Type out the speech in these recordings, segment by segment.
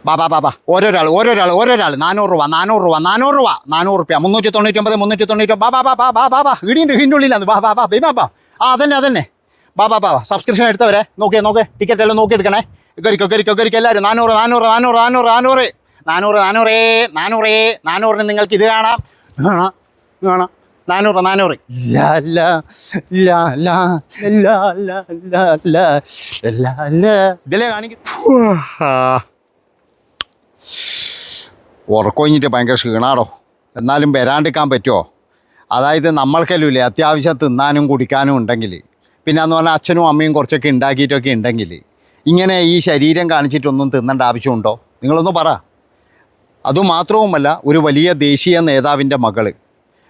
ബാ ഓരോരാൾ 400 രൂപ 400 രൂപ 399 ബാ ഇടിയുണ്ട് ഇതിൻ്റെ ഉള്ളിലാണ് ബാ അതന്നെ ബാ സബ്സ്ക്രിപ്ഷൻ എടുത്തവരെ നോക്കേ ടിക്കറ്റ് എല്ലാം നോക്കി എടുക്കണേ കരിക്കോ എല്ലാവരും 400 നിങ്ങൾക്ക് ഇത് കാണാം 400 ഇതിലേ കാണിക്കും ഉറക്കൊഴിഞ്ഞിട്ട് ഭയങ്കര ക്ഷീണാടോ എന്നാലും വരാണ്ടിരിക്കാൻ പറ്റുമോ അതായത് നമ്മൾക്കല്ലേ അത്യാവശ്യം തിന്നാനും കുടിക്കാനും ഉണ്ടെങ്കിൽ പിന്നെ എന്ന് പറഞ്ഞാൽ അച്ഛനും അമ്മയും കുറച്ചൊക്കെ ഉണ്ടാക്കിയിട്ടൊക്കെ ഉണ്ടെങ്കിൽ ഇങ്ങനെ ഈ ശരീരം കാണിച്ചിട്ടൊന്നും തിന്നേണ്ട ആവശ്യമുണ്ടോ നിങ്ങളൊന്ന് പറ അതുമാത്രവുമല്ല ഒരു വലിയ ദേശീയ നേതാവിൻ്റെ മകള്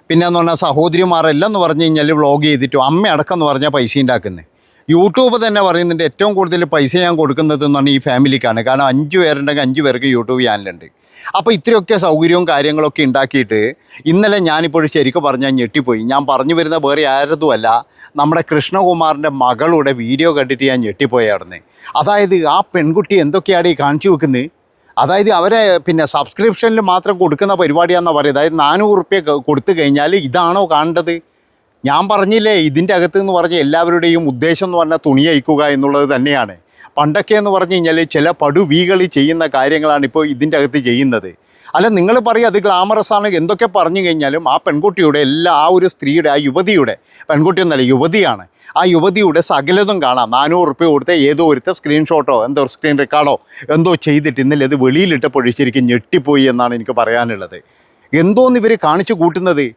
പിന്നെ എന്ന് പറഞ്ഞാൽ സഹോദരിമാരെല്ലാം എന്ന് പറഞ്ഞു കഴിഞ്ഞാൽ വ്ളോഗ് ചെയ്തിട്ടും അമ്മയടക്കം എന്ന് പറഞ്ഞാൽ പൈസ ഉണ്ടാക്കുന്നത് യൂട്യൂബ് തന്നെ പറയുന്നുണ്ട് ഏറ്റവും കൂടുതൽ പൈസ ഞാൻ കൊടുക്കുന്നത് എന്ന് പറഞ്ഞാൽ ഈ ഫാമിലിക്കാണ് കാരണം 5 പേരുണ്ടെങ്കിൽ 5 പേർക്ക് യൂട്യൂബ് ചാനലുണ്ട് അപ്പോൾ ഇത്രയൊക്കെ സൗകര്യവും കാര്യങ്ങളൊക്കെ ഉണ്ടാക്കിയിട്ട് ഇന്നലെ ഞാനിപ്പോഴും ശരിക്കും പറഞ്ഞാൽ ഞെട്ടിപ്പോയി ഞാൻ പറഞ്ഞു വരുന്ന വേറെ ആരതുമല്ല നമ്മുടെ കൃഷ്ണകുമാറിൻ്റെ മകളുടെ വീഡിയോ കണ്ടിട്ട് ഞാൻ ഞെട്ടിപ്പോയായിരുന്നു അതായത് ആ പെൺകുട്ടി എന്തൊക്കെയാണ് ഈ കാണിച്ചു വെക്കുന്നത് അതായത് അവരെ പിന്നെ സബ്സ്ക്രിപ്ഷനിൽ മാത്രം കൊടുക്കുന്ന പരിപാടിയാണെന്നാണ് പറയുന്നത് അതായത് 400 റുപ്യ കൊടുത്തു കഴിഞ്ഞാൽ ഇതാണോ കാണേണ്ടത് ഞാൻ പറഞ്ഞില്ലേ ഇതിൻ്റെ അകത്ത് എന്ന് പറഞ്ഞാൽ എല്ലാവരുടെയും ഉദ്ദേശം എന്ന് പറഞ്ഞാൽ തുണി അയക്കുക എന്നുള്ളത് തന്നെയാണ് പണ്ടൊക്കെ എന്ന് പറഞ്ഞു കഴിഞ്ഞാൽ ചില പടുവീകളി ചെയ്യുന്ന കാര്യങ്ങളാണ് ഇപ്പോൾ ഇതിൻ്റെ അകത്ത് ചെയ്യുന്നത് അല്ല നിങ്ങൾ പറയും അത് ഗ്ലാമറസ് ആണ് എന്തൊക്കെ പറഞ്ഞു കഴിഞ്ഞാലും ആ പെൺകുട്ടിയുടെ ആ ഒരു സ്ത്രീയുടെ ആ യുവതിയുടെ പെൺകുട്ടിയൊന്നല്ല യുവതിയാണ് ആ യുവതിയുടെ സകലതും കാണാം 400 റുപ്യ കൊടുത്ത ഏതോ ഒരുത്ത സ്ക്രീൻഷോട്ടോ എന്തോ സ്ക്രീൻ റെക്കോർഡോ എന്തോ ചെയ്തിട്ട് ഇന്നലെ അത് വെളിയിലിട്ടപ്പോഴും ശരിക്കും ഞെട്ടിപ്പോയി എന്നാണ് എനിക്ക് പറയാനുള്ളത് എന്തോന്ന് ഇവർ കാണിച്ചു കൂട്ടുന്നത്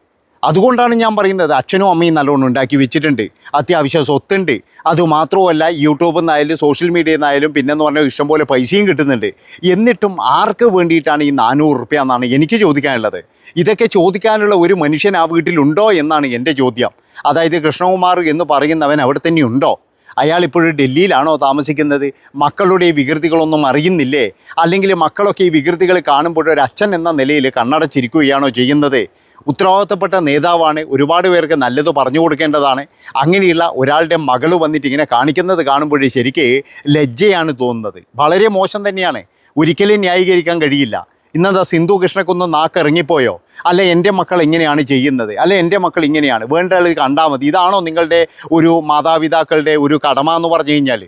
അതുകൊണ്ടാണ് ഞാൻ പറയുന്നത് അച്ഛനും അമ്മയും നല്ലോണം ഉണ്ടാക്കി വെച്ചിട്ടുണ്ട് അത്യാവശ്യം സ്വത്തുണ്ട് അതുമാത്രമല്ല യൂട്യൂബിൽ നിന്നായാലും സോഷ്യൽ മീഡിയയിൽ നിന്നായാലും പിന്നെന്ന് പറഞ്ഞാൽ ഇഷ്ടംപോലെ പൈസയും കിട്ടുന്നുണ്ട് എന്നിട്ടും ആർക്ക് വേണ്ടിയിട്ടാണ് ഈ 400 റുപ്യ എന്നാണ് എനിക്ക് ചോദിക്കാനുള്ളത് ഇതൊക്കെ ചോദിക്കാനുള്ള ഒരു മനുഷ്യൻ ആ വീട്ടിലുണ്ടോ എന്നാണ് എൻ്റെ ചോദ്യം അതായത് കൃഷ്ണകുമാർ എന്ന് പറയുന്നവൻ അവിടെ തന്നെ ഉണ്ടോ അയാൾ ഇപ്പോഴും ഡൽഹിയിലാണോ താമസിക്കുന്നത് മക്കളുടെ ഈ വികൃതികളൊന്നും അറിയുന്നില്ലേ അല്ലെങ്കിൽ മക്കളൊക്കെ ഈ വികൃതികൾ കാണുമ്പോൾ ഒരു അച്ഛൻ എന്ന നിലയിൽ കണ്ണടച്ചിരിക്കുകയാണോ ചെയ്യുന്നത് ഉത്തരവാദിത്തപ്പെട്ട നേതാവാണ് ഒരുപാട് പേർക്ക് നല്ലത് പറഞ്ഞു കൊടുക്കേണ്ടതാണ് അങ്ങനെയുള്ള ഒരാളുടെ മകൾ വന്നിട്ട് ഇങ്ങനെ കാണിക്കുന്നത് കാണുമ്പോഴേ ശരിക്ക് ലജ്ജയാണ് തോന്നുന്നത് വളരെ മോശം തന്നെയാണ് ഒരിക്കലും ന്യായീകരിക്കാൻ കഴിയില്ല ഇന്നെന്താ സിന്ധു കൃഷ്ണക്കൊന്ന് നാക്കിറങ്ങിപ്പോയോ അല്ലെ എൻ്റെ മക്കൾ എങ്ങനെയാണ് ചെയ്യുന്നത് അല്ലെ എൻ്റെ മക്കൾ ഇങ്ങനെയാണ് വേണ്ട ആൾ കണ്ടാൽ മതി ഇതാണോ നിങ്ങളുടെ ഒരു മാതാപിതാക്കളുടെ ഒരു കടമ എന്ന് പറഞ്ഞു കഴിഞ്ഞാൽ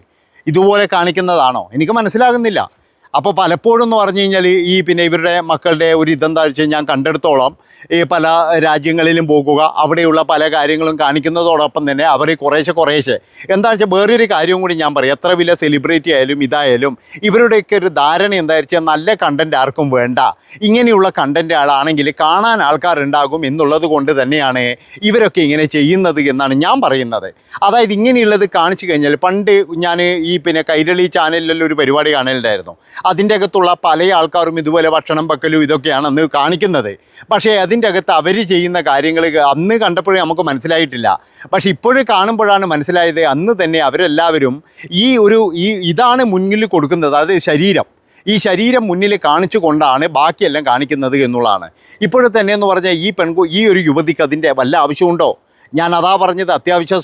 ഇതുപോലെ കാണിക്കുന്നതാണോ എനിക്ക് മനസ്സിലാകുന്നില്ല അപ്പോൾ പലപ്പോഴും എന്ന് പറഞ്ഞു കഴിഞ്ഞാൽ ഈ പിന്നെ ഇവരുടെ മക്കളുടെ ഒരു ഇതെന്താ വെച്ചാൽ ഞാൻ കണ്ടെടുത്തോളം ഈ പല രാജ്യങ്ങളിലും പോകുക അവിടെയുള്ള പല കാര്യങ്ങളും കാണിക്കുന്നതോടൊപ്പം തന്നെ അവർ കുറേശ്ശെ എന്താ വെച്ചാൽ വേറൊരു കാര്യവും കൂടി ഞാൻ പറയും എത്ര വലിയ സെലിബ്രിറ്റി ആയാലും ഇതായാലും ഇവരുടെയൊക്കെ ഒരു ധാരണ എന്താ വെച്ചാൽ നല്ല കണ്ടൻറ്റ് ആർക്കും വേണ്ട ഇങ്ങനെയുള്ള കണ്ടൻറ്റ് ആളാണെങ്കിൽ കാണാൻ ആൾക്കാരുണ്ടാകും എന്നുള്ളത് കൊണ്ട് തന്നെയാണ് ഇവരൊക്കെ ഇങ്ങനെ ചെയ്യുന്നത് എന്നാണ് ഞാൻ പറയുന്നത് അതായത് ഇങ്ങനെയുള്ളത് കാണിച്ചു കഴിഞ്ഞാൽ പണ്ട് ഞാൻ ഈ പിന്നെ കൈരളി ചാനലിലുള്ള ഒരു പരിപാടി കാണലുണ്ടായിരുന്നു അതിൻ്റെ അകത്തുള്ള പല ആൾക്കാരും ഇതുപോലെ ഭക്ഷണം വെക്കലും ഇതൊക്കെയാണ് അന്ന് കാണിക്കുന്നത് പക്ഷേ അതിൻ്റെ അകത്ത് അവർ ചെയ്യുന്ന കാര്യങ്ങൾ അന്ന് കണ്ടപ്പോഴേ നമുക്ക് മനസ്സിലായിട്ടില്ല പക്ഷെ ഇപ്പോഴും കാണുമ്പോഴാണ് മനസ്സിലായത് അന്ന് തന്നെ അവരെല്ലാവരും ഇതാണ് മുന്നിൽ കൊടുക്കുന്നത് അത് ശരീരം ഈ ശരീരം മുന്നിൽ കാണിച്ചു കൊണ്ടാണ് ബാക്കിയെല്ലാം കാണിക്കുന്നത് എന്നുള്ളതാണ് ഇപ്പോഴും തന്നെ എന്ന് പറഞ്ഞാൽ ഈ ഒരു യുവതിക്ക് അതിൻ്റെ വല്ല ആവശ്യമുണ്ടോ ഞാൻ അതാ പറഞ്ഞത് അത്യാവശ്യം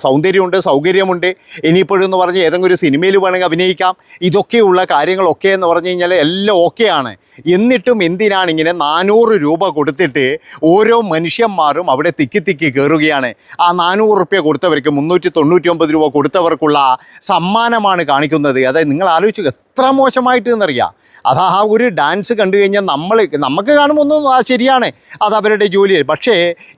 സൗന്ദര്യമുണ്ട് സൗകര്യമുണ്ട് ഇനിയിപ്പോഴും എന്ന് പറഞ്ഞാൽ ഏതെങ്കിലും ഒരു സിനിമയിൽ വേണമെങ്കിൽ അഭിനയിക്കാം ഇതൊക്കെയുള്ള കാര്യങ്ങളൊക്കെ എന്ന് പറഞ്ഞു കഴിഞ്ഞാൽ എല്ലാം ഓക്കെയാണ് എന്നിട്ടും എന്തിനാണ് ഇങ്ങനെ 400 രൂപ കൊടുത്തിട്ട് ഓരോ മനുഷ്യന്മാരും അവിടെ തിക്കി കയറുകയാണ് ആ 400 റുപ്യ കൊടുത്തവർക്ക് 399 രൂപ കൊടുത്തവർക്കുള്ള സമ്മാനമാണ് കാണിക്കുന്നത് അതായത് നിങ്ങൾ ആലോചിച്ചു എത്ര മോശമായിട്ട് എന്നറിയാം അതാ ആ ഒരു ഡാൻസ് കണ്ടു കഴിഞ്ഞാൽ നമുക്ക് കാണുമ്പോൾ ഒന്നും ശരിയാണ് അത് അവരുടെ ജോലിയാണ് പക്ഷേ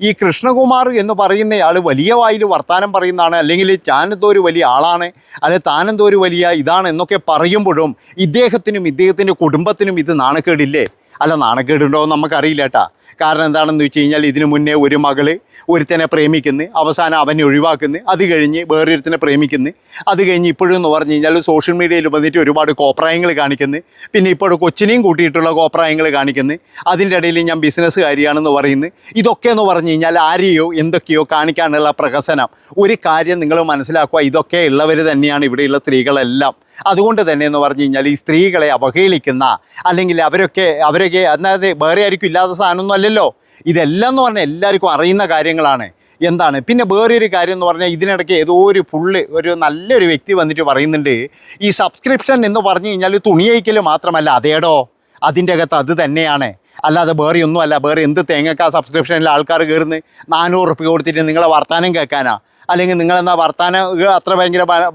ഈ കൃഷ്ണകുമാർ എന്ന് പറയുന്നയാൾ വലിയ വായിൽ വർത്താനം പറയുന്നതാണ് അല്ലെങ്കിൽ ഞാനെന്തോ ഒരു വലിയ ആളാണ് അല്ലെ താനെന്തോ ഒരു വലിയ ഇതാണ് എന്നൊക്കെ പറയുമ്പോഴും ഇദ്ദേഹത്തിനും ഇദ്ദേഹത്തിൻ്റെ കുടുംബത്തിനും ഇത് നാണക്കേടില്ലേ അല്ല നാണക്കേടുണ്ടോ എന്ന് നമുക്കറിയില്ല കേട്ടാ കാരണം എന്താണെന്ന് വെച്ച് കഴിഞ്ഞാൽ ഇതിനു മുന്നേ ഒരു മകള് ഒരുത്തനെ പ്രേമിക്കുന്നു അവസാനം അവനെ ഒഴിവാക്കുന്നു അത് കഴിഞ്ഞ് വേറൊരുത്തനെ പ്രേമിക്കുന്നു അത് കഴിഞ്ഞ് ഇപ്പോഴും എന്ന് പറഞ്ഞു കഴിഞ്ഞാൽ സോഷ്യൽ മീഡിയയിൽ വന്നിട്ട് ഒരുപാട് കോപ്രായങ്ങൾ കാണിക്കുന്നു പിന്നെ ഇപ്പോൾ കൊച്ചിനെയും കൂട്ടിയിട്ടുള്ള കോപ്രായങ്ങൾ കാണിക്കുന്നു അതിൻ്റെ ഇടയിൽ ഞാൻ ബിസിനസ്സുകാരിയാണെന്ന് പറയുന്നു ഇതൊക്കെ എന്ന് പറഞ്ഞു കഴിഞ്ഞാൽ ആരെയോ എന്തൊക്കെയോ കാണിക്കാനുള്ള പ്രഹസനം ഒരു കാര്യം നിങ്ങൾ മനസ്സിലാക്കുക ഇതൊക്കെ ഉള്ളവർ തന്നെയാണ് ഇവിടെയുള്ള സ്ത്രീകളെല്ലാം അതുകൊണ്ട് തന്നെ എന്ന് പറഞ്ഞു കഴിഞ്ഞാൽ ഈ സ്ത്രീകളെ അവഹേളിക്കുന്ന അല്ലെങ്കിൽ അവരൊക്കെ അതായത് വേറെ ആർക്കും ഇല്ലാത്ത സാധനമൊന്നും അല്ലല്ലോ ഇതെല്ലാം എന്ന് പറഞ്ഞാൽ എല്ലാവർക്കും അറിയുന്ന കാര്യങ്ങളാണ് എന്താണ് പിന്നെ വേറൊരു കാര്യം എന്ന് പറഞ്ഞാൽ ഇതിനിടയ്ക്ക് ഏതോ ഒരു നല്ലൊരു വ്യക്തി വന്നിട്ട് പറയുന്നുണ്ട് ഈ സബ്സ്ക്രിപ്ഷൻ എന്ന് പറഞ്ഞു കഴിഞ്ഞാൽ തുണിയയ്ക്കൽ മാത്രമല്ല അതേടോ അതിൻ്റെ അകത്ത് അത് തന്നെയാണ്, അല്ലാതെ വേറെ ഒന്നുമല്ല. വേറെ എന്ത് തേങ്ങക്കാ സബ്സ്ക്രിപ്ഷനിൽ ആൾക്കാർ കയറുന്നത്? 400 റുപ്യ കൊടുത്തിട്ട് നിങ്ങളെ വർത്താനം കേൾക്കാനാ? അല്ലെങ്കിൽ നിങ്ങളെന്താ വർത്താനം അത്ര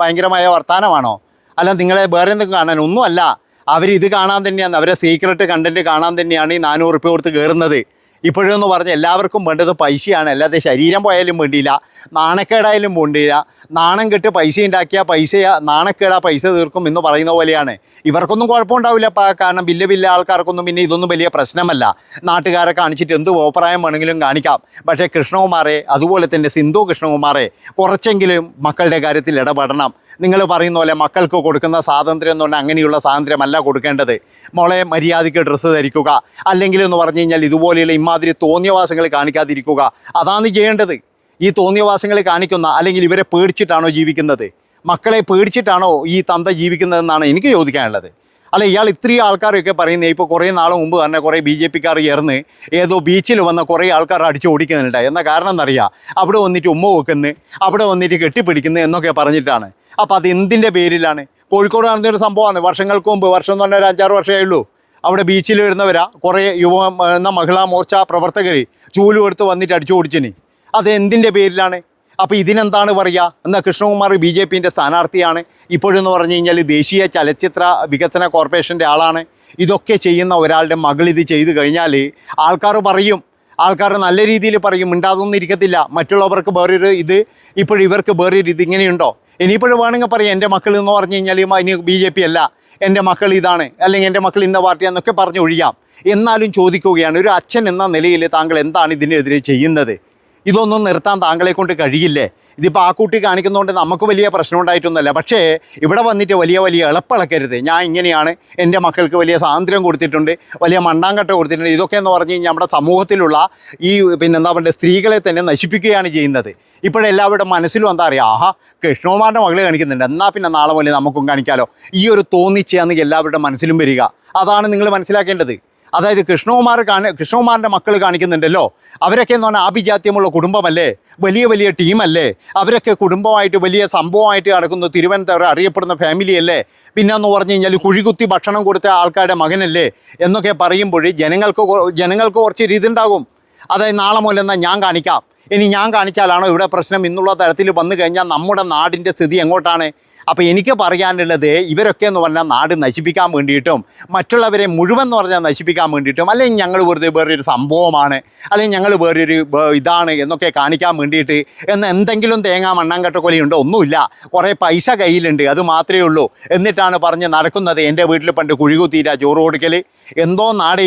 ഭയങ്കരമായ വർത്താനമാണോ? അല്ല നിങ്ങളെ വേറെ എന്തെങ്കിലും കാണാൻ ഒന്നുമല്ല. അവരിത് കാണാൻ തന്നെയാണ്, അവരെ സീക്രട്ട് കണ്ടൻറ്റ് കാണാൻ തന്നെയാണ് ഈ 400 റുപ്യ കൊടുത്ത് കയറുന്നത്. ഇപ്പോഴെന്ന് പറഞ്ഞാൽ എല്ലാവർക്കും വേണ്ടത് പൈസയാണ്, അല്ലാതെ ശരീരം പോയാലും വേണ്ടിയില്ല, നാണക്കേടായാലും വേണ്ടിയില്ല. നാണം കെട്ട് പൈസ ഉണ്ടാക്കിയാൽ നാണക്കേടാ പൈസ തീർക്കും എന്ന് പറയുന്ന പോലെയാണ്. ഇവർക്കൊന്നും കുഴപ്പമുണ്ടാവില്ല, കാരണം വലിയ ആൾക്കാർക്കൊന്നും പിന്നെ ഇതൊന്നും വലിയ പ്രശ്നമല്ല. നാട്ടുകാരെ കാണിച്ചിട്ട് എന്ത് അഭിപ്രായം വേണമെങ്കിലും കാണിക്കാം. പക്ഷേ കൃഷ്ണകുമാറെ, അതുപോലെ തന്നെ സിന്ധു കൃഷ്ണകുമാറെ, കുറച്ചെങ്കിലും മക്കളുടെ കാര്യത്തിൽ ഇടപെടണം. നിങ്ങൾ പറയുന്ന പോലെ മക്കൾക്ക് കൊടുക്കുന്ന സ്വാതന്ത്ര്യം എന്ന് പറഞ്ഞാൽ അങ്ങനെയുള്ള സ്വാതന്ത്ര്യമല്ല കൊടുക്കേണ്ടത്. മോളെ മര്യാദയ്ക്ക് ഡ്രസ്സ് ധരിക്കുക, അല്ലെങ്കിൽ എന്ന് പറഞ്ഞു കഴിഞ്ഞാൽ ഇതുപോലെയുള്ള ഇമാതിരി തോന്നിയവാസങ്ങൾ കാണിക്കാതിരിക്കുക, അതാണ് ചെയ്യേണ്ടത്. ഈ തോന്നിയവാസങ്ങൾ കാണിക്കുന്ന, അല്ലെങ്കിൽ ഇവരെ പേടിച്ചിട്ടാണോ ജീവിക്കുന്നത്? മക്കളെ പേടിച്ചിട്ടാണോ ഈ തന്ത ജീവിക്കുന്നതെന്നാണ് എനിക്ക് ചോദിക്കാനുള്ളത്. അല്ല, ഇയാൾ ഇത്രയും ആൾക്കാരൊക്കെ പറയുന്നത് ഇപ്പോൾ കുറേ നാൾ മുമ്പ് തന്നെ കുറേ BJP-ക്കാർ ചേർന്ന് ഏതോ ബീച്ചിൽ വന്ന കുറേ ആൾക്കാർ അടിച്ചു ഓടിക്കുന്നുണ്ട്. എന്ന കാരണം എന്നറിയാം, അവിടെ വന്നിട്ട് ഉമ്മ വെക്കുന്നു, അവിടെ വന്നിട്ട് കെട്ടിപ്പിടിക്കുന്നു എന്നൊക്കെ പറഞ്ഞിട്ടാണ്. അപ്പോൾ അത് എന്തിൻ്റെ പേരിലാണ്? കോഴിക്കോട് നടന്നൊരു സംഭവമാണ് വർഷങ്ങൾക്ക് മുമ്പ്. വർഷം എന്ന് പറഞ്ഞാൽ 5-6 വർഷമേ ഉള്ളൂ. അവിടെ ബീച്ചിൽ വരുന്നവരാ കുറേ മഹിളാ മോർച്ച പ്രവർത്തകർ ചൂലും വന്നിട്ട് അടിച്ചു ഓടിച്ചിന്. അത് എന്തിൻ്റെ പേരിലാണ്? അപ്പോൾ ഇതിനെന്താണ് പറയുക? എന്നാൽ കൃഷ്ണകുമാർ BJP-ൻ്റെ സ്ഥാനാർത്ഥിയാണ്. ഇപ്പോഴെന്ന് പറഞ്ഞു കഴിഞ്ഞാൽ ദേശീയ ചലച്ചിത്ര വികസന കോർപ്പറേഷൻ്റെ ആളാണ്. ഇതൊക്കെ ചെയ്യുന്ന ഒരാളുടെ മകൾ ഇത് ചെയ്തു കഴിഞ്ഞാൽ ആൾക്കാർ പറയും, ആൾക്കാർ നല്ല രീതിയിൽ പറയും, മിണ്ടാതൊന്നും ഇരിക്കത്തില്ല. മറ്റുള്ളവർക്ക് വേറൊരു ഇത്, ഇവർക്ക് വേറൊരു ഇത് ഇങ്ങനെയുണ്ടോ? ഇനിയിപ്പോഴും വേണമെങ്കിൽ പറയാം എൻ്റെ മക്കൾ എന്ന് പറഞ്ഞു കഴിഞ്ഞാൽ ഇനി BJP അല്ല, എൻ്റെ മക്കൾ ഇതാണ്, അല്ലെങ്കിൽ എൻ്റെ മക്കൾ ഇന്ന പാർട്ടിയാന്നൊക്കെ പറഞ്ഞ് ഒഴിയാം. എന്നാലും ചോദിക്കുകയാണ്, ഒരു അച്ഛൻ എന്ന നിലയിൽ താങ്കൾ എന്താണ് ഇതിനെതിരെ ചെയ്യുന്നത്? ഇതൊന്നും നിർത്താൻ താങ്കളെ കൊണ്ട് കഴിയില്ലേ? ഇതിപ്പോൾ ആ കുട്ടി കാണിക്കുന്നതുകൊണ്ട് നമുക്ക് വലിയ പ്രശ്നം ഉണ്ടായിട്ടൊന്നുമല്ല. പക്ഷേ ഇവിടെ വന്നിട്ട് വലിയ എളുപ്പളക്കരുത്. ഞാൻ ഇങ്ങനെയാണ്, എൻ്റെ മക്കൾക്ക് വലിയ സ്വാതന്ത്ര്യം കൊടുത്തിട്ടുണ്ട്, വലിയ മണ്ണാങ്കട്ട കൊടുത്തിട്ടുണ്ട്. ഇതൊക്കെ എന്ന് പറഞ്ഞു കഴിഞ്ഞാൽ നമ്മുടെ സമൂഹത്തിലുള്ള ഈ എന്താ പറയുക സ്ത്രീകളെ തന്നെ നശിപ്പിക്കുകയാണ് ചെയ്യുന്നത്. ഇപ്പോഴെല്ലാവരുടെ മനസ്സിലും എന്താ പറയുക, ആഹാ കൃഷ്ണകുമാറിൻ്റെ മകൾ കാണിക്കുന്നുണ്ട്, എന്നാൽ പിന്നെ നാളെ മുതലേ നമുക്കും കാണിക്കാമല്ലോ, ഈ ഒരു തോന്നിച്ചാന്ന് എല്ലാവരുടെ മനസ്സിലും വരിക. അതാണ് നിങ്ങൾ മനസ്സിലാക്കേണ്ടത്. അതായത് കൃഷ്ണകുമാറിൻ്റെ മക്കൾ കാണിക്കുന്നുണ്ടല്ലോ, അവരൊക്കെ എന്ന് പറഞ്ഞാൽ ആഭിജാത്യമുള്ള കുടുംബമല്ലേ, വലിയ ടീമല്ലേ, അവരൊക്കെ കുടുംബമായിട്ട് വലിയ സംഭവമായിട്ട് നടക്കുന്ന തിരുവനന്തപുരം അറിയപ്പെടുന്ന ഫാമിലിയല്ലേ. പിന്നെ എന്ന് പറഞ്ഞു കഴിഞ്ഞാൽ കുഴികുത്തി ഭക്ഷണം കൊടുത്ത ആൾക്കാരുടെ മകനല്ലേ എന്നൊക്കെ പറയുമ്പോൾ ജനങ്ങൾക്ക് കുറച്ച് ഇതുണ്ടാകും. അതായത് നാളെ മുതൽ എന്നാൽ ഞാൻ കാണിക്കാം, ഇനി ഞാൻ കാണിച്ചാലാണോ ഇവിടെ പ്രശ്നം എന്നുള്ള തരത്തിൽ വന്നു കഴിഞ്ഞാൽ നമ്മുടെ നാടിൻ്റെ സ്ഥിതി എങ്ങോട്ടാണ്? അപ്പോൾ എനിക്ക് പറയാനുള്ളത്, ഇവരൊക്കെ എന്ന് പറഞ്ഞാൽ നാട് നശിപ്പിക്കാൻ വേണ്ടിയിട്ടും മറ്റുള്ളവരെ മുഴുവൻ എന്ന് പറഞ്ഞാൽ നശിപ്പിക്കാൻ വേണ്ടിയിട്ടും, അല്ലെങ്കിൽ ഞങ്ങൾ വെറുതെ വേറൊരു സംഭവമാണ്, അല്ലെങ്കിൽ ഞങ്ങൾ വേറൊരു ഇതാണ് എന്നൊക്കെ കാണിക്കാൻ വേണ്ടിയിട്ട് എന്തെങ്കിലും തേങ്ങ മണ്ണാങ്കട്ടക്കൊലയുണ്ടോ? ഒന്നുമില്ല. കുറേ പൈസ കയ്യിലുണ്ട്, അത് മാത്രമേ ഉള്ളൂ. എന്നിട്ടാണ് പറഞ്ഞ് നടക്കുന്നത് എൻ്റെ വീട്ടിൽ പണ്ട് കുഴികുത്തീര ചോറ് കൊടുക്കൽ. എന്തോ നാടേ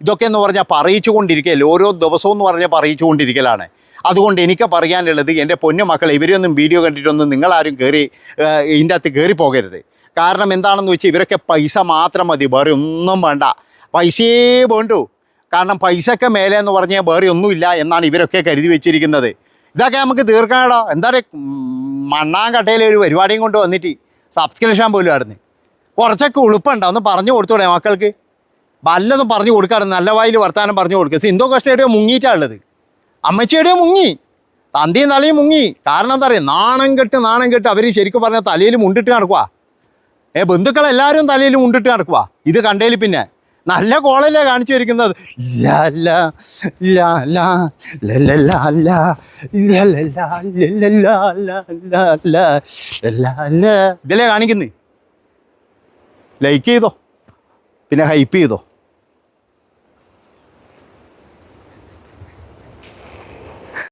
ഇതൊക്കെ എന്ന് പറഞ്ഞാൽ പറയിച്ചു കൊണ്ടിരിക്കൽ, ഓരോ ദിവസവും എന്ന് പറഞ്ഞാൽ പറയിച്ചു കൊണ്ടിരിക്കലാണ്. അതുകൊണ്ട് എനിക്ക് പറയാനുള്ളത്, എൻ്റെ പൊന്നു മക്കളെ, ഇവരൊന്നും വീഡിയോ കണ്ടിട്ടൊന്നും നിങ്ങളാരും ഇതിൻ്റെ അകത്ത് കയറിപ്പോകരുത്. കാരണം എന്താണെന്ന് വെച്ചാൽ ഇവരൊക്കെ പൈസ മാത്രം മതി, വേറെ ഒന്നും വേണ്ട, പൈസയേ വേണ്ടൂ. കാരണം പൈസയ്ക്ക് മേലെ എന്ന് പറഞ്ഞാൽ വേറെ ഒന്നുമില്ല എന്നാണ് ഇവരൊക്കെ കരുതി വെച്ചിരിക്കുന്നത്. ഇതൊക്കെ നമുക്ക് തീർക്കാനോ? എന്താ പറയുക, മണ്ണാങ്കട്ടയിൽ ഒരു പരിപാടിയും കൊണ്ട് വന്നിട്ട് സബ്സ്ക്രിപ്ഷൻ പോലും ആയിരുന്നു. കുറച്ചൊക്കെ ഉളുപ്പുണ്ടോ? ഒന്ന് പറഞ്ഞു കൊടുത്തൂടെ മക്കൾക്ക്? വല്ലതും പറഞ്ഞു കൊടുക്കാറുണ്ട്, നല്ല വായിൽ വർത്താനം പറഞ്ഞു കൊടുക്കുക. സിന്ധു കൃഷ്ണയുടെയോ മുങ്ങിയിട്ടാണ് ഉള്ളത്, അമ്മച്ചിയുടെയോ മുങ്ങി, തന്തിയും തലയും മുങ്ങി. കാരണം എന്താ പറയുക, നാണം കെട്ട് അവർ ശരിക്കും പറഞ്ഞാൽ തലയിൽ മുണ്ടിട്ട് നടക്കുക. ബന്ധുക്കളെല്ലാവരും തലയിൽ മുണ്ടിട്ട് നടക്കുക. ഇത് കണ്ടേൽ പിന്നെ നല്ല കോളല്ലേ കാണിച്ചു വരിക്കുന്നത്. ഇതിലേ കാണിക്കുന്നത്. ലൈക്ക് ചെയ്തോ, പിന്നെ ഹൈപ്പ് ചെയ്തോ.